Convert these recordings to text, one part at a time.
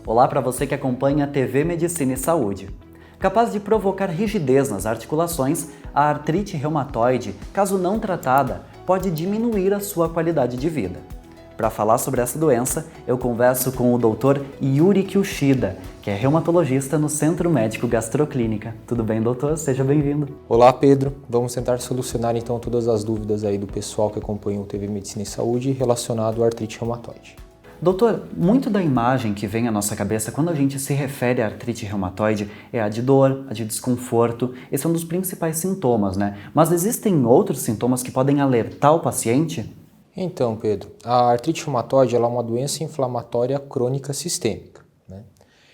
Olá para você que acompanha a TV Medicina e Saúde. Capaz de provocar rigidez nas articulações, a artrite reumatoide, caso não tratada, pode diminuir a sua qualidade de vida. Para falar sobre essa doença, eu converso com o Dr. Yuri Kiyushida, que é reumatologista no Centro Médico Gastroclínica. Tudo bem, doutor? Seja bem-vindo. Olá, Pedro. Vamos tentar solucionar então todas as dúvidas aí do pessoal que acompanha o TV Medicina e Saúde relacionado à artrite reumatoide. Doutor, muito da imagem que vem à nossa cabeça quando a gente se refere à artrite reumatoide é a de dor, a de desconforto. Esse é um dos principais sintomas, né? Mas existem outros sintomas que podem alertar o paciente? Então, Pedro, a artrite reumatoide ela é uma doença inflamatória crônica sistêmica, né?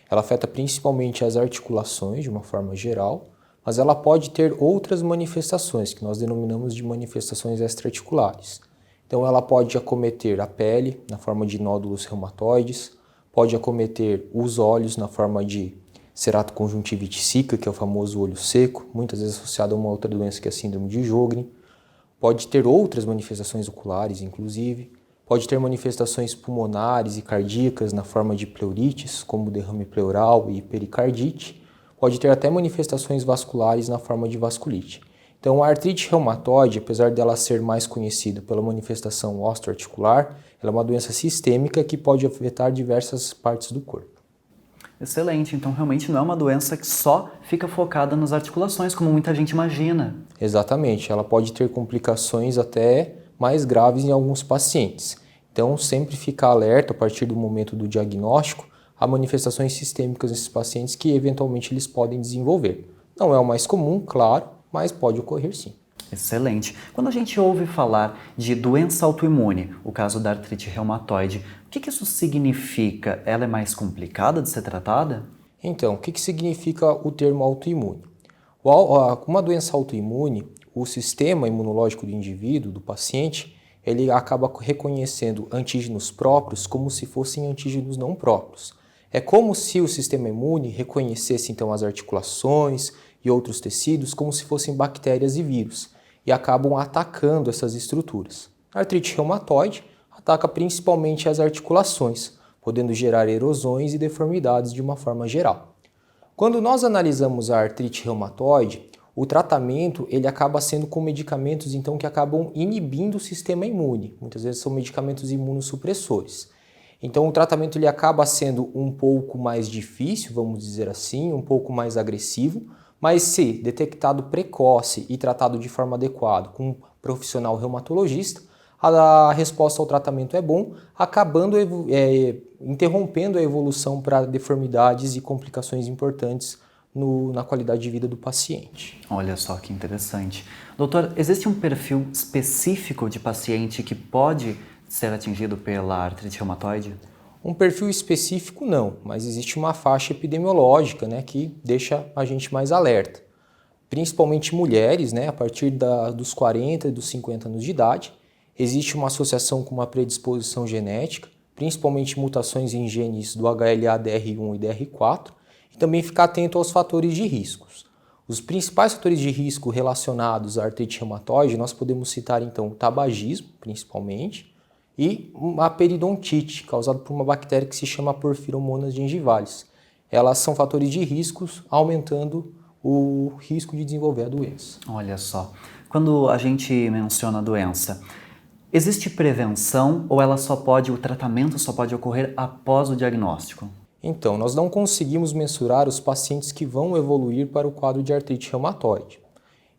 Ela afeta principalmente as articulações de uma forma geral, mas ela pode ter outras manifestações, que nós denominamos de manifestações extraarticulares. Então, ela pode acometer a pele, na forma de nódulos reumatoides, pode acometer os olhos, na forma de ceratoconjuntivite sicca, que é o famoso olho seco, muitas vezes associado a uma outra doença que é a síndrome de Sjögren. Pode ter outras manifestações oculares, inclusive. Pode ter manifestações pulmonares e cardíacas na forma de pleurites, como derrame pleural e pericardite. Pode ter até manifestações vasculares na forma de vasculite. Então, a artrite reumatoide, apesar dela ser mais conhecida pela manifestação osteoarticular, ela é uma doença sistêmica que pode afetar diversas partes do corpo. Excelente, então realmente não é uma doença que só fica focada nas articulações, como muita gente imagina. Exatamente, ela pode ter complicações até mais graves em alguns pacientes. Então, sempre ficar alerta a partir do momento do diagnóstico a manifestações sistêmicas nesses pacientes que eventualmente eles podem desenvolver. Não é o mais comum, claro, mas pode ocorrer sim. Excelente. Quando a gente ouve falar de doença autoimune, o caso da artrite reumatoide, o que isso significa? Ela é mais complicada de ser tratada? Então, o que significa o termo autoimune? Uma doença autoimune, o sistema imunológico do indivíduo, do paciente, ele acaba reconhecendo antígenos próprios como se fossem antígenos não próprios. É como se o sistema imune reconhecesse então as articulações e outros tecidos como se fossem bactérias e vírus e acabam atacando essas estruturas. A artrite reumatoide ataca principalmente as articulações, podendo gerar erosões e deformidades de uma forma geral. Quando nós analisamos a artrite reumatoide, o tratamento ele acaba sendo com medicamentos então que acabam inibindo o sistema imune. Muitas vezes são medicamentos imunossupressores. Então o tratamento ele acaba sendo um pouco mais difícil, vamos dizer assim, um pouco mais agressivo, mas se detectado precoce e tratado de forma adequada com um profissional reumatologista, a resposta ao tratamento é bom, acabando interrompendo a evolução para deformidades e complicações importantes na qualidade de vida do paciente. Olha só que interessante. Doutor, existe um perfil específico de paciente que pode ser atingido pela artrite reumatoide? Um perfil específico não, mas existe uma faixa epidemiológica, né, que deixa a gente mais alerta. Principalmente mulheres, né, a partir dos 40 e dos 50 anos de idade, existe uma associação com uma predisposição genética, principalmente mutações em genes do HLA DR1 e DR4, e também ficar atento aos fatores de riscos. Os principais fatores de risco relacionados à artrite reumatoide, nós podemos citar então o tabagismo, principalmente, e a periodontite, causada por uma bactéria que se chama Porphyromonas gingivalis. Elas são fatores de riscos, aumentando o risco de desenvolver a doença. Olha só, quando a gente menciona a doença, existe prevenção ou o tratamento só pode ocorrer após o diagnóstico? Então, nós não conseguimos mensurar os pacientes que vão evoluir para o quadro de artrite reumatoide.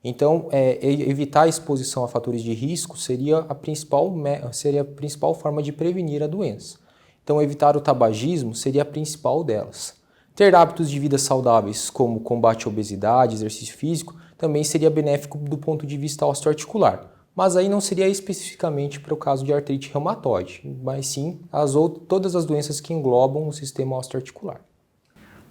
Então, evitar a exposição a fatores de risco seria a principal forma de prevenir a doença. Então, evitar o tabagismo seria a principal delas. Ter hábitos de vida saudáveis, como combate à obesidade, exercício físico, também seria benéfico do ponto de vista osteoarticular. Mas aí não seria especificamente para o caso de artrite reumatoide, mas sim todas as doenças que englobam o sistema osteoarticular.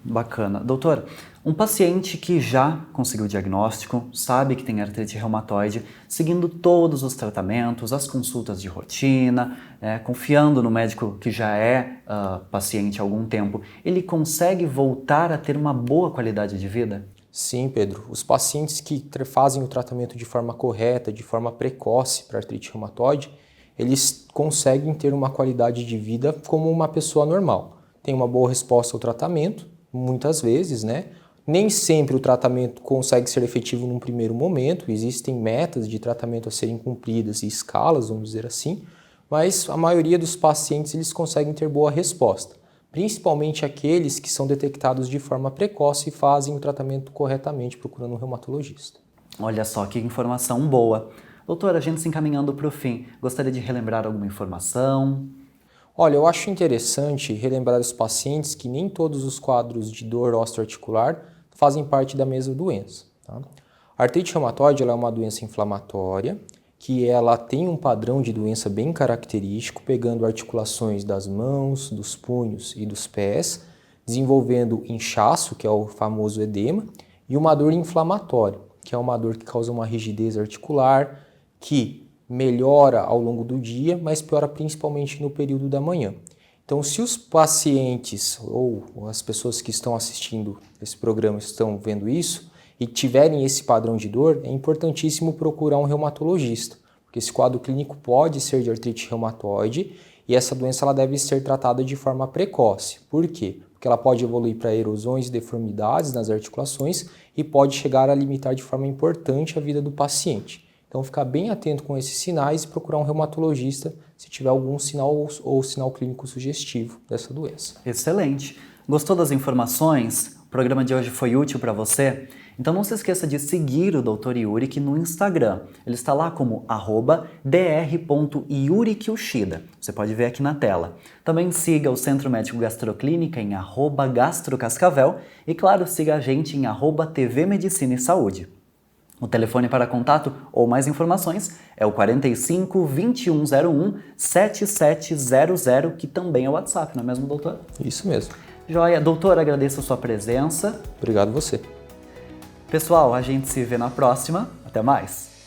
Bacana. Doutor, um paciente que já conseguiu o diagnóstico, sabe que tem artrite reumatoide, seguindo todos os tratamentos, as consultas de rotina, confiando no médico que já é paciente há algum tempo, ele consegue voltar a ter uma boa qualidade de vida? Sim, Pedro. Os pacientes que fazem o tratamento de forma correta, de forma precoce para artrite reumatoide, eles conseguem ter uma qualidade de vida como uma pessoa normal. tem uma boa resposta ao tratamento, muitas vezes, né? Nem sempre o tratamento consegue ser efetivo num primeiro momento, existem metas de tratamento a serem cumpridas e escalas, vamos dizer assim, mas a maioria dos pacientes eles conseguem ter boa resposta, principalmente aqueles que são detectados de forma precoce e fazem o tratamento corretamente procurando um reumatologista. Olha só que informação boa. Doutor, a gente se encaminhando para o fim, gostaria de relembrar alguma informação? Olha, eu acho interessante relembrar os pacientes que nem todos os quadros de dor osteoarticular fazem parte da mesma doença. Tá? A artrite reumatoide ela é uma doença inflamatória, que ela tem um padrão de doença bem característico, pegando articulações das mãos, dos punhos e dos pés, desenvolvendo inchaço, que é o famoso edema, e uma dor inflamatória, que é uma dor que causa uma rigidez articular, que melhora ao longo do dia, mas piora principalmente no período da manhã. Então, se os pacientes ou as pessoas que estão assistindo esse programa estão vendo isso e tiverem esse padrão de dor, é importantíssimo procurar um reumatologista, porque esse quadro clínico pode ser de artrite reumatoide e essa doença ela deve ser tratada de forma precoce. Por quê? Porque ela pode evoluir para erosões e deformidades nas articulações e pode chegar a limitar de forma importante a vida do paciente. Então, ficar bem atento com esses sinais e procurar um reumatologista se tiver algum sinal ou sinal clínico sugestivo dessa doença. Excelente! Gostou das informações? O programa de hoje foi útil para você? Então não se esqueça de seguir o Dr. Yurik no Instagram. Ele está lá como @dr.yurikyoshida. Você pode ver aqui na tela. Também siga o Centro Médico Gastroclínica em @gastrocascavel e, claro, siga a gente em @TV Medicina e Saúde. O telefone para contato ou mais informações é o 45 2101 7700, que também é o WhatsApp, não é mesmo, doutor? Isso mesmo. Joia. Doutor, agradeço a sua presença. Obrigado você. Pessoal, a gente se vê na próxima. Até mais!